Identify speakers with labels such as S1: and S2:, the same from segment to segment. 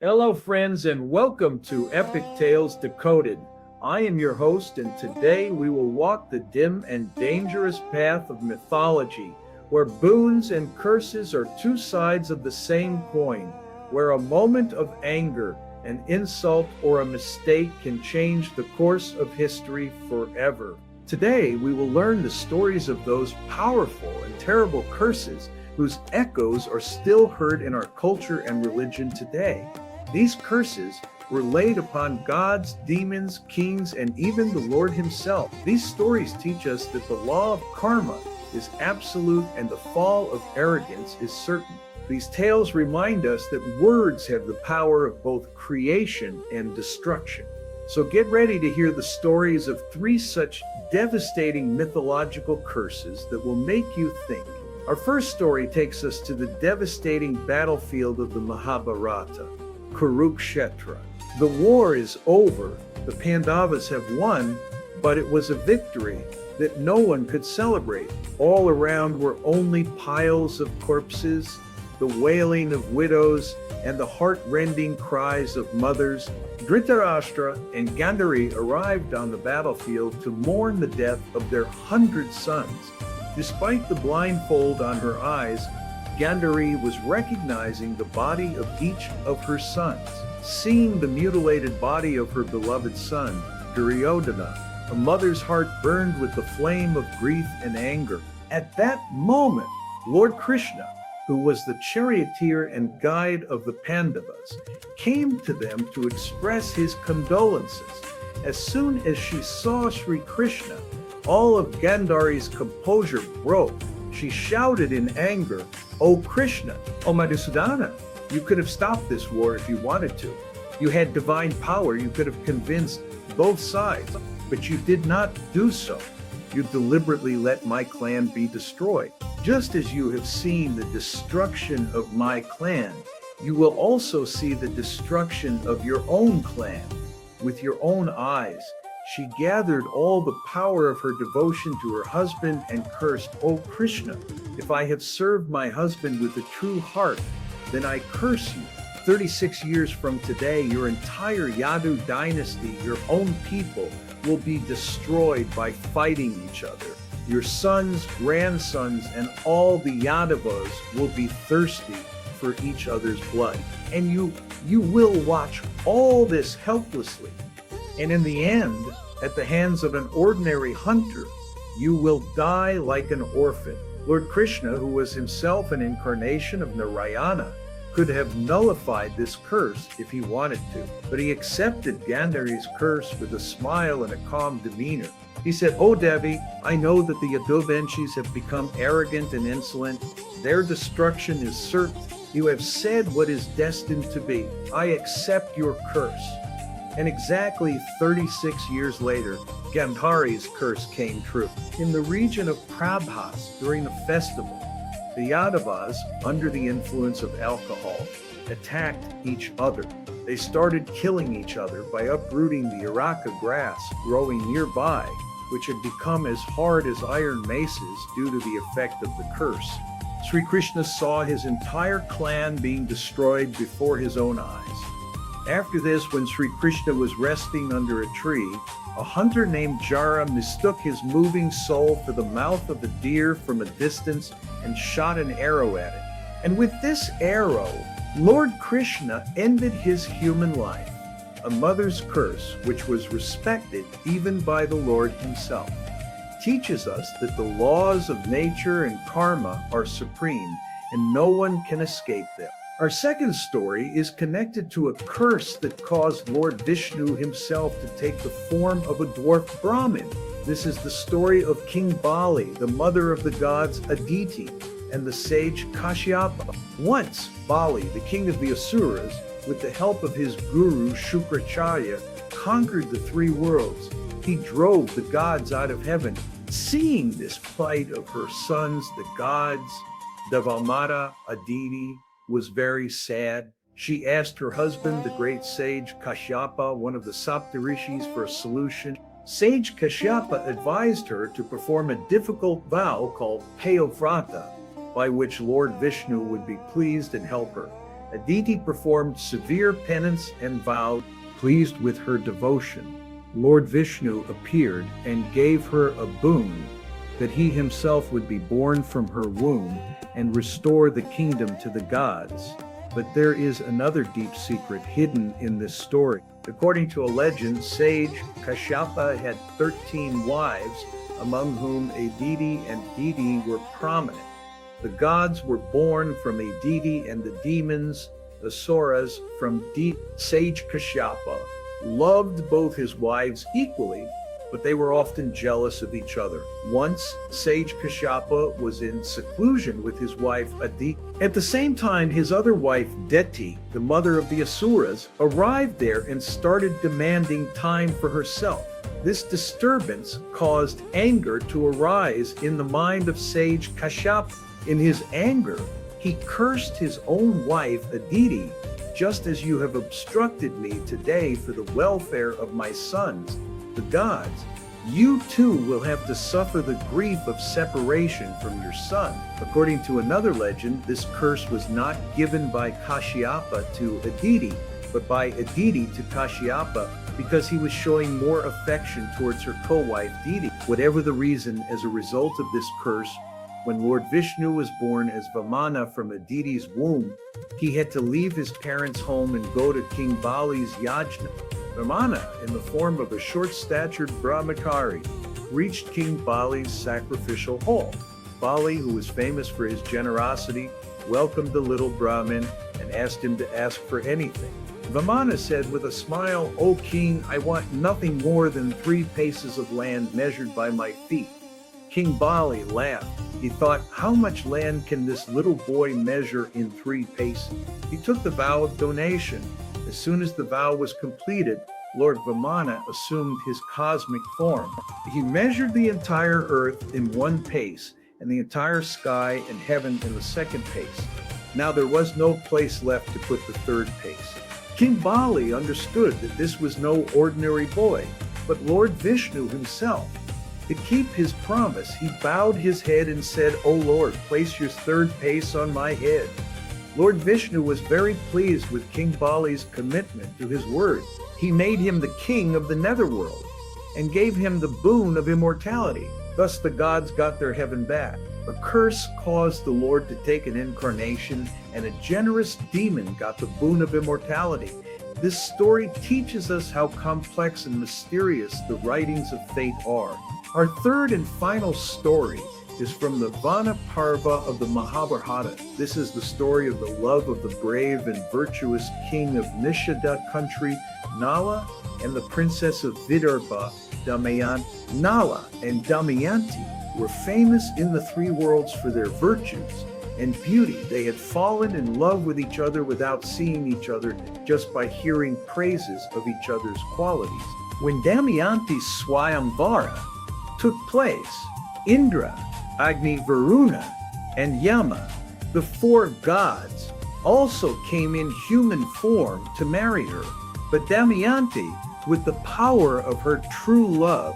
S1: Hello, friends, and welcome to Epic Tales Decoded. I am your host, and today we will walk the dim and dangerous path of mythology, where boons and curses are two sides of the same coin, where a moment of anger, an insult, or a mistake can change the course of history forever. Today, we will learn the stories of those powerful and terrible curses whose echoes are still heard in our culture and religion today. These curses were laid upon gods, demons, kings, and even the Lord himself. These stories teach us that the law of karma is absolute and the fall of arrogance is certain. These tales remind us that words have the power of both creation and destruction. So get ready to hear the stories of three such devastating mythological curses that will make you think. Our first story takes us to the devastating battlefield of the Mahabharata, Kurukshetra. The war is over, the Pandavas have won, but it was a victory that no one could celebrate. All around were only piles of corpses, the wailing of widows, and the heart-rending cries of mothers. Dhritarashtra and Gandhari arrived on the battlefield to mourn the death of their 100 sons. Despite the blindfold on her eyes, Gandhari was recognizing the body of each of her sons. Seeing the mutilated body of her beloved son, Duryodhana, a mother's heart burned with the flame of grief and anger. At that moment, Lord Krishna, who was the charioteer and guide of the Pandavas, came to them to express his condolences. As soon as she saw Sri Krishna, all of Gandhari's composure broke. She shouted in anger, "O Krishna, O Madhusudana, you could have stopped this war if you wanted to. You had divine power, you could have convinced both sides, but you did not do so. You deliberately let my clan be destroyed. Just as you have seen the destruction of my clan, you will also see the destruction of your own clan with your own eyes." She gathered all the power of her devotion to her husband and cursed, "O Krishna, if I have served my husband with a true heart, then I curse you. 36 years from today, your entire Yadu dynasty, your own people, will be destroyed by fighting each other. Your sons, grandsons, and all the Yadavas will be thirsty for each other's blood. And you will watch all this helplessly. And in the end, at the hands of an ordinary hunter, you will die like an orphan." Lord Krishna, who was himself an incarnation of Narayana, could have nullified this curse if he wanted to, but he accepted Gandhari's curse with a smile and a calm demeanor. He said, "O Devi, I know that the Yaduvanshis have become arrogant and insolent. Their destruction is certain. You have said what is destined to be. I accept your curse." And exactly 36 years later, Gandhari's curse came true. In the region of Prabhas during the festival, the Yadavas, under the influence of alcohol, attacked each other. They started killing each other by uprooting the Iraka grass growing nearby, which had become as hard as iron maces due to the effect of the curse. Sri Krishna saw his entire clan being destroyed before his own eyes. After this, when Sri Krishna was resting under a tree, a hunter named Jara mistook his moving soul for the mouth of a deer from a distance and shot an arrow at it. And with this arrow, Lord Krishna ended his human life, a mother's curse which was respected even by the Lord himself. Teaches us that the laws of nature and karma are supreme and no one can escape them. Our second story is connected to a curse that caused Lord Vishnu himself to take the form of a dwarf Brahmin. This is the story of King Bali, the mother of the gods Aditi, and the sage Kashyapa. Once, Bali, the king of the Asuras, with the help of his guru Shukracharya, conquered the three worlds. He drove the gods out of heaven. Seeing this plight of her sons, the gods, Devalmata, Aditi, was very sad. She asked her husband, the great sage Kashyapa, one of the Saptarishis, for a solution. Sage Kashyapa advised her to perform a difficult vow called Payovrata, by which Lord Vishnu would be pleased and help her. Aditi performed severe penance and vowed. Pleased with her devotion, Lord Vishnu appeared and gave her a boon that he himself would be born from her womb and restore the kingdom to the gods. But there is another deep secret hidden in this story. According to a legend, sage Kashyapa had 13 wives, among whom Aditi and Didi were prominent. The gods were born from Aditi and the demons, Asuras, from Sage Kashyapa, loved both his wives equally, but they were often jealous of each other. Once, Sage Kashyapa was in seclusion with his wife Aditi. At the same time, his other wife Deti, the mother of the Asuras, arrived there and started demanding time for herself. This disturbance caused anger to arise in the mind of Sage Kashyapa. In his anger, he cursed his own wife Aditi, just as you have obstructed me today for the welfare of my sons, the gods. You too will have to suffer the grief of separation from your son. According to another legend, this curse was not given by Kashyapa to Aditi, but by Aditi to Kashyapa because he was showing more affection towards her co-wife Didi. Whatever the reason, as a result of this curse, when Lord Vishnu was born as Vamana from Aditi's womb, he had to leave his parents' home and go to King Bali's yajna. Vamana, in the form of a short-statured brahmachari, reached King Bali's sacrificial hall. Bali, who was famous for his generosity, welcomed the little Brahmin and asked him to ask for anything. Vamana said with a smile, "O king, I want nothing more than 3 paces of land measured by my feet." King Bali laughed. He thought, how much land can this little boy measure in 3 paces? He took the vow of donation. As soon as the vow was completed, Lord Vamana assumed his cosmic form. He measured the entire earth in 1 pace, and the entire sky and heaven in the 2nd pace. Now there was no place left to put the 3rd pace. King Bali understood that this was no ordinary boy, but Lord Vishnu himself. To keep his promise, he bowed his head and said, "O Lord, place your 3rd pace on my head." Lord Vishnu was very pleased with King Bali's commitment to his word. He made him the king of the netherworld and gave him the boon of immortality. Thus the gods got their heaven back. A curse caused the Lord to take an incarnation, and a generous demon got the boon of immortality. This story teaches us how complex and mysterious the writings of fate are. Our 3rd and final story is from the Vana Parva of the Mahabharata. This is the story of the love of the brave and virtuous king of Nishada country, Nala, and the princess of Vidarbha, Damayanti. Nala and Damayanti were famous in the 3 worlds for their virtues and beauty. They had fallen in love with each other without seeing each other, just by hearing praises of each other's qualities. When Damayanti's Swayamvara took place, Indra, Agni, Varuna, and Yama, the 4 gods, also came in human form to marry her. But Damayanti, with the power of her true love,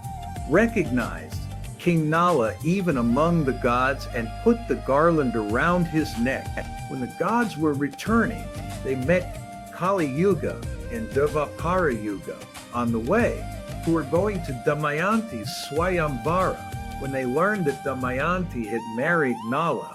S1: recognized King Nala even among the gods and put the garland around his neck. When the gods were returning, they met Kali Yuga and Dvapara Yuga on the way, who were going to Damayanti's Swayamvara. When they learned that Damayanti had married Nala,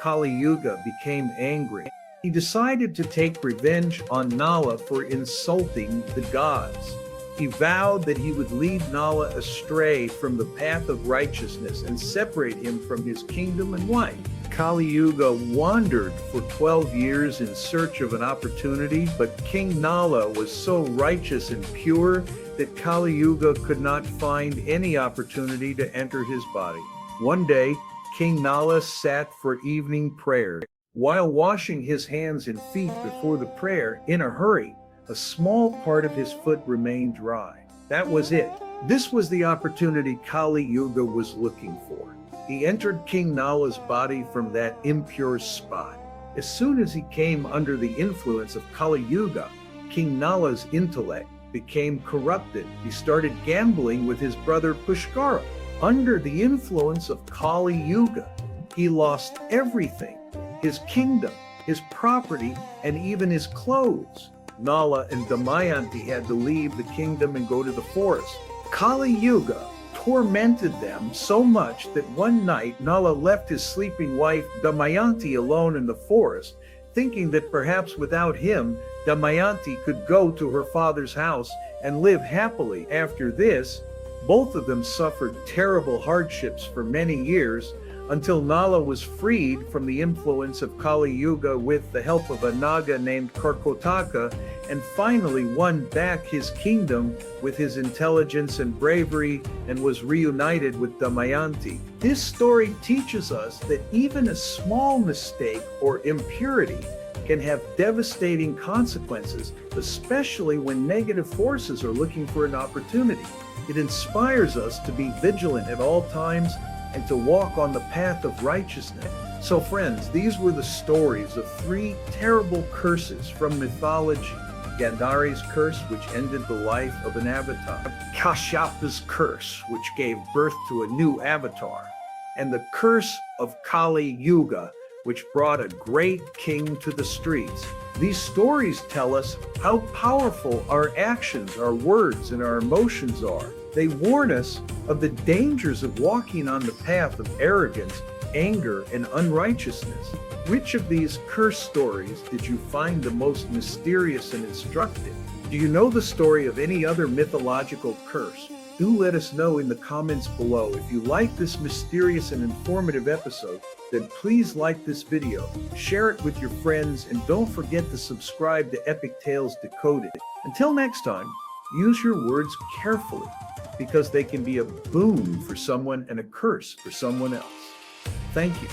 S1: Kali Yuga became angry. He decided to take revenge on Nala for insulting the gods. He vowed that he would lead Nala astray from the path of righteousness and separate him from his kingdom and wife. Kali Yuga wandered for 12 years in search of an opportunity, but King Nala was so righteous and pure that Kali Yuga could not find any opportunity to enter his body. One day, King Nala sat for evening prayer. While washing his hands and feet before the prayer, in a hurry, a small part of his foot remained dry. That was it. This was the opportunity Kali Yuga was looking for. He entered King Nala's body from that impure spot. As soon as he came under the influence of Kali Yuga, King Nala's intellect became corrupted. He started gambling with his brother Pushkara. Under the influence of Kali Yuga, he lost everything: his kingdom, his property, and even his clothes. Nala and Damayanti had to leave the kingdom and go to the forest. Kali Yuga tormented them so much that one night Nala left his sleeping wife Damayanti alone in the forest, thinking that perhaps without him, Damayanti could go to her father's house and live happily. After this, both of them suffered terrible hardships for many years until Nala was freed from the influence of Kali Yuga with the help of a Naga named Karkotaka, and finally won back his kingdom with his intelligence and bravery and was reunited with Damayanti. This story teaches us that even a small mistake or impurity can have devastating consequences, especially when negative forces are looking for an opportunity. It inspires us to be vigilant at all times and to walk on the path of righteousness. So friends, these were the stories of 3 terrible curses from mythology. Gandhari's curse, which ended the life of an avatar. Kashyap's curse, which gave birth to a new avatar. And the curse of Kali Yuga, which brought a great king to the streets. These stories tell us how powerful our actions, our words, and our emotions are. They warn us of the dangers of walking on the path of arrogance, anger, and unrighteousness. Which of these curse stories did you find the most mysterious and instructive? Do you know the story of any other mythological curse? Do let us know in the comments below. If you like this mysterious and informative episode, then please like this video, share it with your friends, and don't forget to subscribe to Epic Tales Decoded. Until next time, use your words carefully, because they can be a boon for someone and a curse for someone else. Thank you.